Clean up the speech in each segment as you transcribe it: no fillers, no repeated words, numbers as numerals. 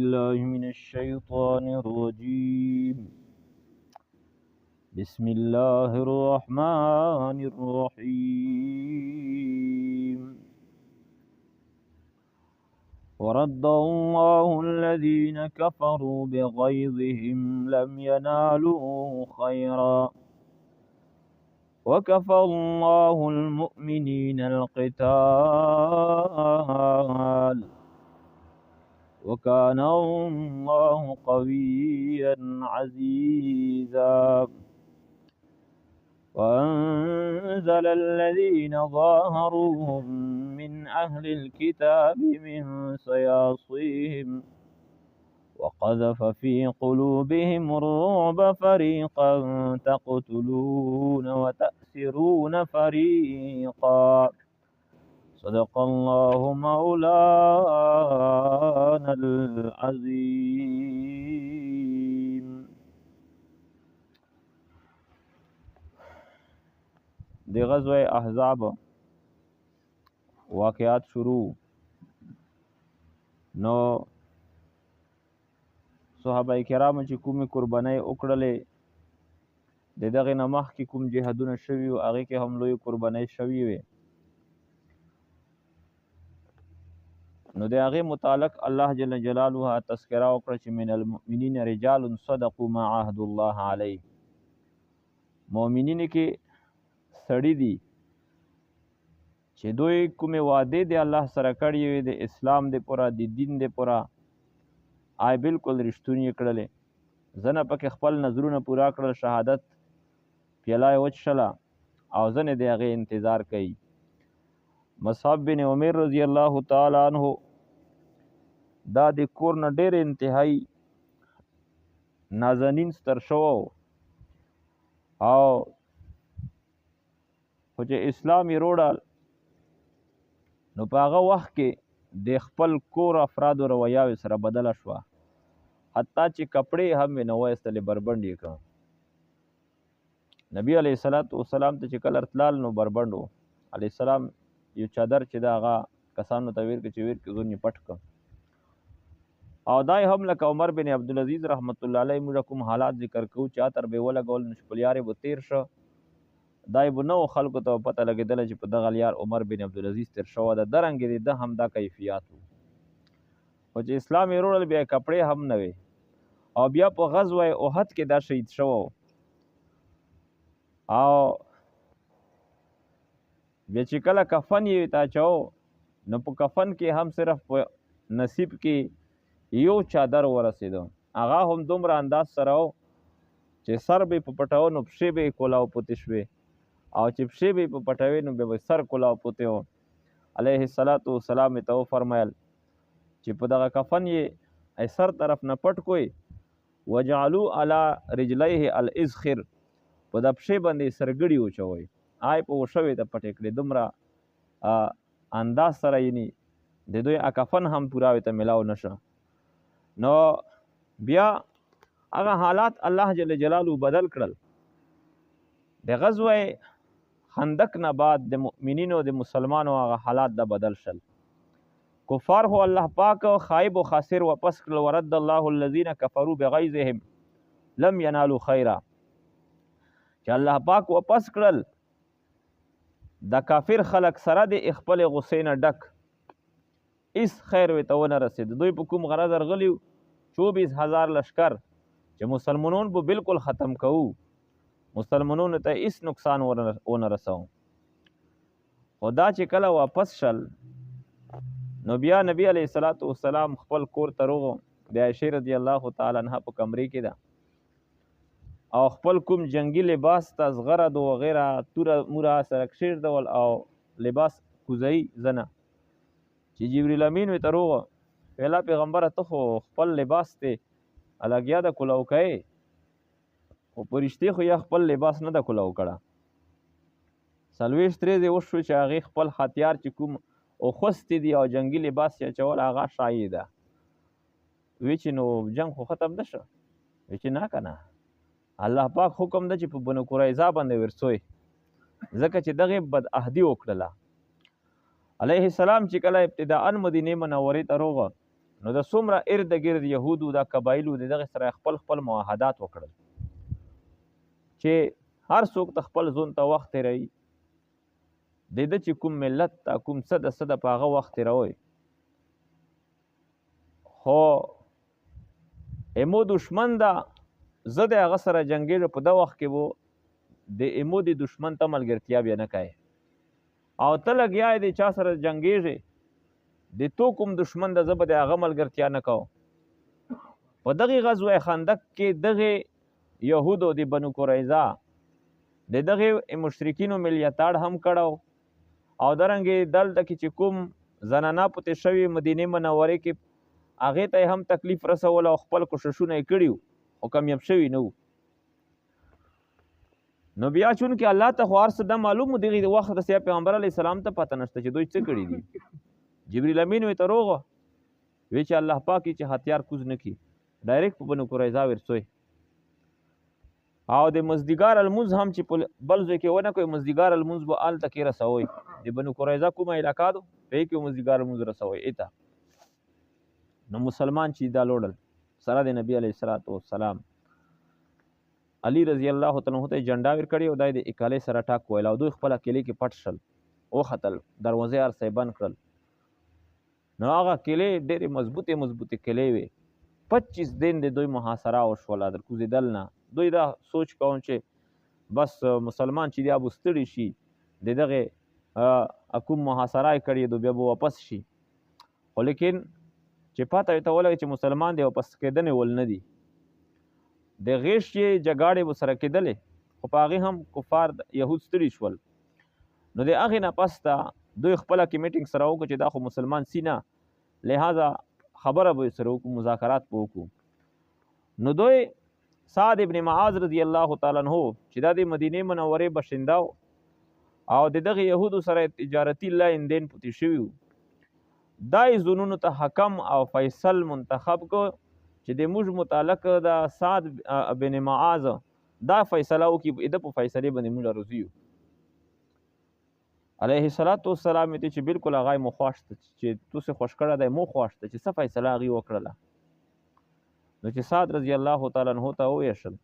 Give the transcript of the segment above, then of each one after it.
بالله من الشيطان الرجيم بسم الله الرحمن الرحيم ورد الله الذين كفروا بغيظهم لم ينالوا خيرا وكفى الله المؤمنين القتال وكان الله قويا عزيزا وأنزل الذين ظاهروهم من أهل الكتاب من صياصيهم وقذف في قلوبهم الرعب فريقا تقتلون وتأسرون فريقا صدق الله مولانا العظيم. دی غزوه احزاب واقعات شروع نو صحابه کرام چې کومې قربانۍ وکړلې د دغې نه مخکې کوم جهادونه شوي وو هغې کې هم لوی قربانۍ شوي وې نو د هغې متعلق الله جل جلاله تذکره وکړه چې من المؤمنین رجال صدقوا ما عهد الله علیه مؤمنین کې سړي دي چې دوی کومې وعدې د الله سره کړې وې د اسلام د پوره د دین د پوره آی بالکل رښتونې کړلې ځنه پکې خپل نظرونه پوره کړل شهادت پیاله یې وچښله او ځنې د هغې انتظار کوي مصعب بن عمر رضی الله تعالی عنه دا د کور نه ډېر انتهایی نازنین ستر شوی او خو چې اسلام یې روړل نو په هغه وخت کې د خپل کور افرادو رویاوې سره بدله شوه حتی چې کپړې هم یې نه وایستلې بربنډ یې کړه نبي علیه السلام ته چې کله تلال نو بربنډ و علیه السلام یو چادر چې د هغه کسانو ته ویر کې ځون یې پټ کړه او دای هم لکه عمر بن عبدالعزیز رحمت الله علیه موږ کوم حالات ذکر کوو چې عطر به ولګول نو شپلیارې به تیر شه دای به نو خلکو ته پته لګېدله چې په دغه لیار عمر بن عبدالعزیز تیر شوی ده درنګې د هم دا کیفیات و خو چې اسلام یې روړل بیا کپړې هم نه وې او بیا په غزوه احد کې دا شهید شوی او بیا چې کله کفن یې تا چو نو په کفن کې هم صرف په نصیب کې یو چادر ورسېدو هغه هم دومره انداز سره و چې سر به په پټاو نو پښې به یې کولاو پوتې شوې او چې پښې به یې په پټوې نو بیا به سر کولاو پوتې و علیه السلام یې ته وفرمیل چې په دغه کفن یې سر طرف نه پټ کوئ وجعلو علی رجلیه الازخر په د پښې باندې سرګړي وچوئ آی په وشوې ته پټې کړې دومره انداز سره یعنی د دوی کفن هم پوراوې ته ملاو نشه نو بیا هغه حالات الله جل جلاله بدل کړل د غزوه خندق نه بعد د مؤمنینو د مسلمانو هغه حالات د بدل شل کفار هو الله پاک خائب و خاسر واپس کړل ورد الله الذين كفروا بغيظهم لم ينالوا خيرا چې الله پاک واپس کړل د کافر خلق سره د خپل غصې نه ډک اس خیر وی ته ونه رسید دوی په کوم غرض راغلی 24000 لشکر چې مسلمانون به بالکل ختم کوو مسلمانونو ته هیڅ نقصان ونه رسو خدا چې کله واپس شل نو بیا نبی علیه السلام خپل کور ته روغو د عائشې رضی الله تعالی عنها په کمرې کې ده او خپل کوم جنگي لباس ته زغره دو وغیره توره موره سره کښېږدول او لباس کوزی زنه چې جبریل امین وی ته روغه پهلا پیغمبره ته خو خپل لباس ته الګیا د کلاو کوې خو په رښتې خو یا خپل لباس نه د کلاو کړه 40 تریزې وشو چې هغې خپل هتیار چې کوم اوخوستې دي او جنګي لباس یې اچول هغه شایي ده وی چې نو جنګ خو ختم نه شه وی چې نه که نه الله پاک حکم ده چې په بنو قریظه باندې ورسوی ځکه چې دغې بدعهدي وکړله علیه السلام چې کله ابتداء مدینې منورې ته روغه نو د څومره ارد ګرد یهودو دا قبایلو د دغه سره خپل خپل معاهدات وکړل چې هر څوک د خپل ځون ته وخت تېروي د ده چې کوم ملت ته کوم څه د څه د په هغه وخت تېروئ خو ایمو دشمن ده زه د هغه سره جنګېږم په ده وخت کې به د ایمو د دشمن ته ملګرتیا بیا نه کوې او ته لګیا یې د چا سره جنګېږې د تو کوم دشمن ده زه به د هغه ملګرتیا نه کوم په دغې غزوه خندق کې دغې یهودو د بنو قریظه د دغې مشرکینو ملیتاړ هم کړی او دارنګې دلته کې چې کوم زنانه پوتې شوي مدینې منورې کې هغې ته هم تکلیف رسول او خپل کوششونه یې کړي خو کامیاب شوي نه نو بیا چونکې الله ته خو هر څه دا معلوم و دغې وخت د پیغمبر علیه السلام ته پته نشته چې دوی څه کړي دي جبریل امین وی ته روغ وی چې الله پاک چې هتیار کوز نه کړي ډایرکټ په بنو قریظه ورسوی او د مزدیګار المنځ هم چې په بل ځای کې ونه کوي مزدیګار المنځ به هلته کې رسوئ د بنو قریظه کومه علاقه ده په هغې کې مزدیګار المنځ رسوئ ایته نو مسلمان چې دا لوړل سره د نبی علیه السلام علی رضی الله تعالی عنہ ته جنډا ورکړې او دا د اکالې سره ټاک ویل او دوی خپله کیلې کې پټ شل وختل دروازې هر څه بند کړل نو هغه کیلې ډېرې مضبوطې کیلې وې 25 دن د دوی محاصره وشوله در کوزېدل نه دوی دا سوچ کوم چې بس مسلمان چې دی ابو ستړي شي د دغې کوم محاصره یې کړې دوی بیا به واپس شي خو لیکن چې پته ورته ولګي چې مسلمان دی واپس کېدنې ول نه دي د غیش یې جګاړې به سره کېدلې خو په هغې هم کفار یهود ستړي شول نو د هغې نه پس ته دوی خپله کې میټینګ سره وکړو چې دا خو مسلمان سی نه لہذا خبره به سره وکړو مذاکرات به وکړو نو دوی سعد ابن معاذ رضی الله تعالی عنہ چې دا د مدینې منورې باشنده او د دغه یهودو سره تجارتي لین دین پوتې شوي دا یې ځونونو ته حکم او فیصل منتخب کو چې د موږ متعلق د سعد بن معاذ دا فیصله وکړي د په فیصلې باندې موږ راضي یو علیه السلام ته چې بالکل هغه مو خوښ چې تاسو خوښ کړه دی مو خوښ ته چې څه فیصله هغې وکړله نو چې سعد رضی الله تعالی عنہ ته وویشل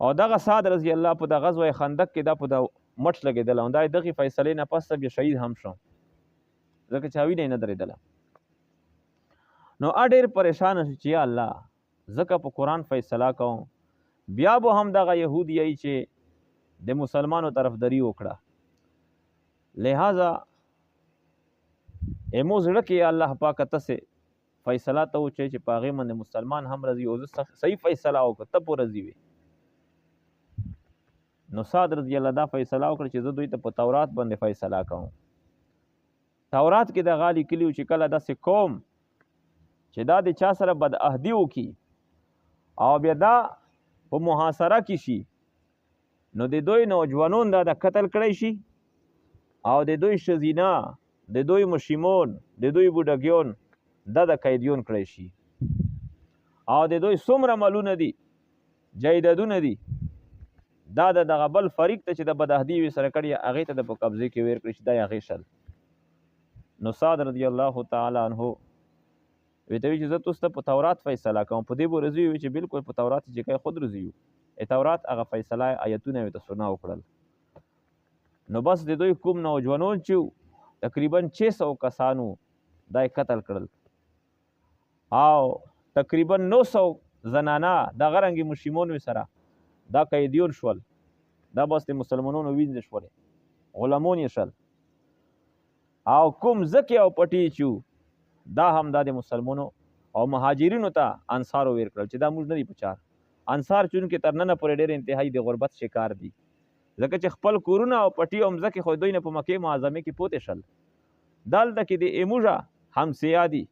او دغه سعد رضی الله په د غزوه خندق کې دا په د مټ لګېدله او دا یې دغې فیصلې نه پس بیا شهید هم شو ځکه چې وینه یې نه درېدله نو ډېر پریشانه شو چې یا الله ځکه په قرآن فیصله کوم بیا به هم دغه یهود یی چې د مسلمانو طرفداري وکړه لہذا ایمو زړه کې الله پاک ته فیصله ته وچی چې په هغې باندې مسلمان هم راځي او زه صحیح فیصله وکړه ته پو راځي وي نو سعد رضی الله دا فیصله وکړه چې زه دوی ته په تورات باندې فیصله کوم تورات کې دغه لیکلي و چې کله داسې قوم چې دا د چا سره بدعهدي وکړي او بیا دا په محاصره کې شي نو د دوی نوجوانون دا د قتل کړی شي او د دوی ښځینه د دوی مشیمون د دوی بوډګیون دا د قیدیون کړی شي او د دوی څومره مالونه دي جایدادونه دي دا دغه بل فریق ته چې د بدعهدي وي سره کړي هغې ته د په قبضې کې ویر کړي چې دا یې هغې شل نو سعد رضی الله تعالی عنہ وی ته وی چې زه تاسو ته په تورات فیصله کوم په دې به راضي وي چې بالکل په تورات چې کوي خود راضي یو تورات هغه فیصله آیتونه یې ته سنا وکړل نو بس د دوی کوم نوجوانون چې تقریبا 600 کسانو دا یې قتل کړل او تقریبا 900 زنانه دغه رنګې مشیمون وي سره دا قیدیون شول دا بس د مسلمانانو وینځې شولې غلامون یې شل او کوم ځکې او پټي چې دا هم دا د مسلمانو او مهاجرینو ته انصارو ویر کړل چې دا موږ نه دي په چار انصار چونکې تر ننه پورې ډېر انتهایي د غربت شکار دي ځکه چې خپل کورونه او پټي او مځکې خو دوی نه په مکې معظمې کې پوتې شل دلته کې د ایموژه همسیا دي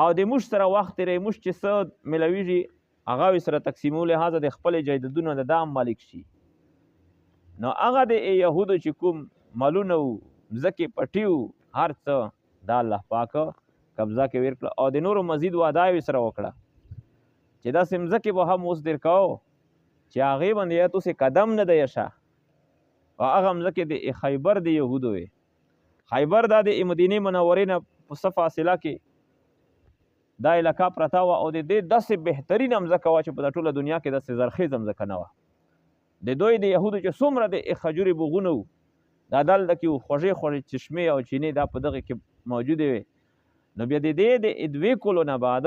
او د موږ سره وخت تېری موږ چې څه ملویږي هغه یې سره تقسیمو لحاظه د خپلې جایدادونو د دا هم مالک شي نو هغه د یهودو چې کوم مالونه و مځکې پټي و هر څه دا الله پاک قبضه کې ویر کړه او د نورو مزید وعده یې سره وکړه چې داسې مځکې به هم اوس در کوو چې هغې باندې یا تاسې قدم نه دی شه او هغه مځکې د خیبر د یهودو وې خیبر دا د مدینې منورې نه په څه فاصله کې دا علاقه پرته وه او د دې داسې بهترین مځکه وه چې په د ټوله دنیا کې داسې زرخیزه مځکه نه وه. د دوی د یهودو چې څومره د خجورې بغونه وو دا دلته کې خوږې خوږې چشمې او چینې دا په دغه کې موجودې وې. نو بیا د دې د دوی کولو نه بعد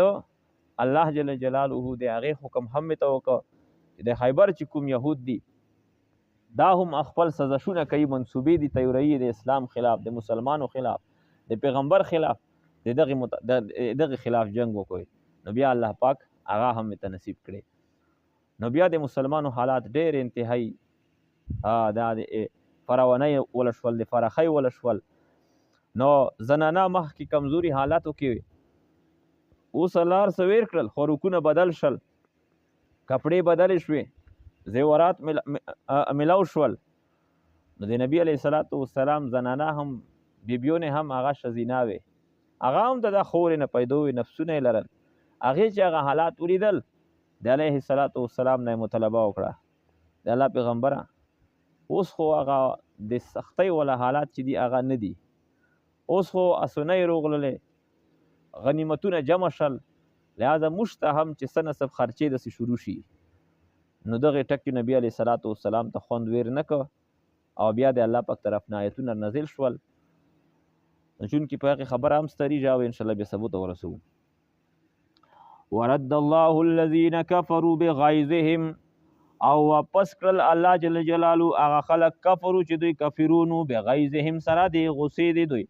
الله جل جلاله د هغې حکم هم ته وکړه چې د خیبر چې کوم یهود دي دا هم خپل سزشونه کوي، منصوبې دي تیوري د اسلام خلاف، د مسلمانو خلاف، د پیغمبر خلاف، د دغه خلاف جنگ وکړي. نو بیا الله پاک هغه هم ته نصیب کړي. نو بیا د مسلمانو حالات ډېر انتهایی دا د فراونۍ ولشول، د فرخۍ ولشول. نو زنانه مخکې کمزوري حالاتو کې اوس لار سویر کړل، خوراکونه بدل شول، کپړې بدلې شوې، زیورات ملاو شول. نو د نبي علیه الصلاة والسلام زنانه هم بیبیونې هم هغه ښځینه وې، هغه هم د خورې نه پیدا وې، نفسونه یې لرل. هغې چې هغه حالات ولیدل د علیه الصلاة والسلام نه یې مطالبه وکړه د الله پیغمبره اوس خو هغه د سختۍ والا حالات چې دي هغه نه دي، اوس خو اسونه یې روغللې، غنیمتونه جمع شل، لہذا موږ ته هم چې څه نصب خرچې داسې شروع شي. نو دغې ټکي نبي علیه الصلاة والسلام ته خوند ویر نه که او بیا د الله پاک طرف نه آیتونه نازل شول. چونکې په هغې خبره هم ستریږي او انشاءالله بیا سبو ته ورسوو. ورد الله الذین کفروا بغیظهم او واپس کړل الله جل جلاله هغه خلک کفرو چې دوی کفرونو بغیظهم سره د غصې د دوی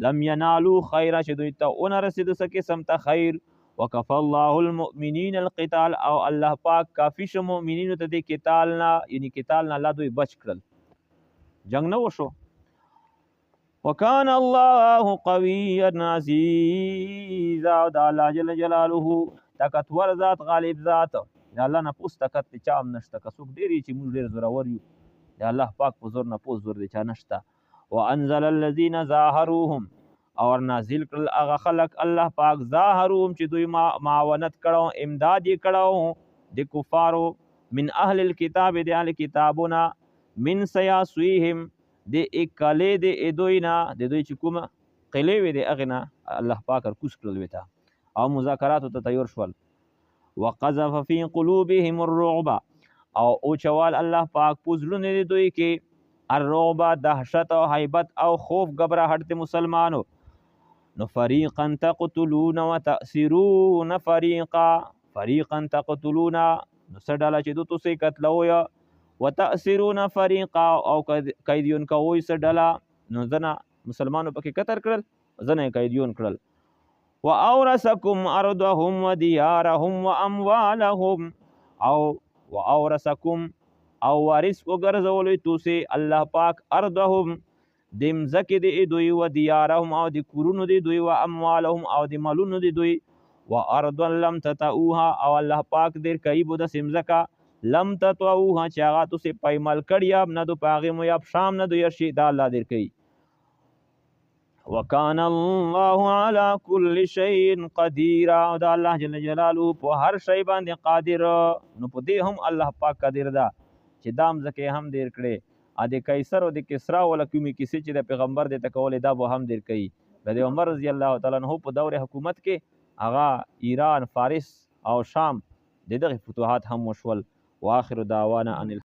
لم ینالو خیره چې دوی ته ونه رسېده څه قسم ته خیر. وکفى الله المؤمنین القتال او الله پاک کافي شه مؤمنینو ته د قتال نه، یعنی قتال نه الله دوی بچ کړل، جنگ نه وشو. وکان الله قویا عزیزا دا الله جل جلاله طاقتور ذات، غالب ذات، د الله نه پوس طاقت د چا هم نشته. که څوک ډېر چې موږ ډېر زورور یو، د الله پاک په زور نه پوس زور د چا نشته. وانزل الذین ظاهروهم او نازل کړل هغه خلک الله پاک ظاهروهم چې دوی معاونت کړو، امداد یې کړو د کفارو، من اهل الکتاب د اهل کتابونه، من سیاسویهم د اکلې د دوی نه، د دوی چې کومه قلې وې د هغې نه الله پاک رکوز کړل وې ته او مذاکراتو ته تیار شول. وقذف فی قلوبهم الرعب او اوچوال الله پاک په زړونو د دوی کې الرعب دهشت او هیبت او خوف گبراهټ د مسلمانو. نو فریقا تقتلون وتأسرون فریقا، فریقا تقتلون نو څه ډله چې دو تاسې قتلوی، وتأسرون فریقا او قیدیون کوئ څه ډله، نو ځنه مسلمانو پکې قتل کړل، ځنه یې قیدیون کړل. واورثکم ارضهم ودیارهم واموالهم او واورثکم او وارث وګرځولې تاسې الله پاک ارضهم د مځکې د دوی، ودیارهم او د کورونو د دوی، واموالهم او د مالونو د دوی، وارضا لم تطئوها او الله پاک دې کوي بو داسې مځکه لم تطئوها چې هغه تاسې پایمال کړي یاب نه دو په هغې مو یاب شام نه دو یرشي، دا الله دې کوي. وکان الله علی کل شیء قدیر او دا الله جل جلاله په هر شی باندې قادر. نو په دې هم الله پاک قادر ده چې دا مځکې هم دیر کړي، ا د قیصر او د کسرا ولا کومې کیسې چې د پیغمبر د تکولې دا به هم دیر کوي. د عمر رضی الله تعالی عنہ په دور حکومت کې هغه ایران، فارس او شام د دغه فتوحات هم وشول. واخر دعوانا ان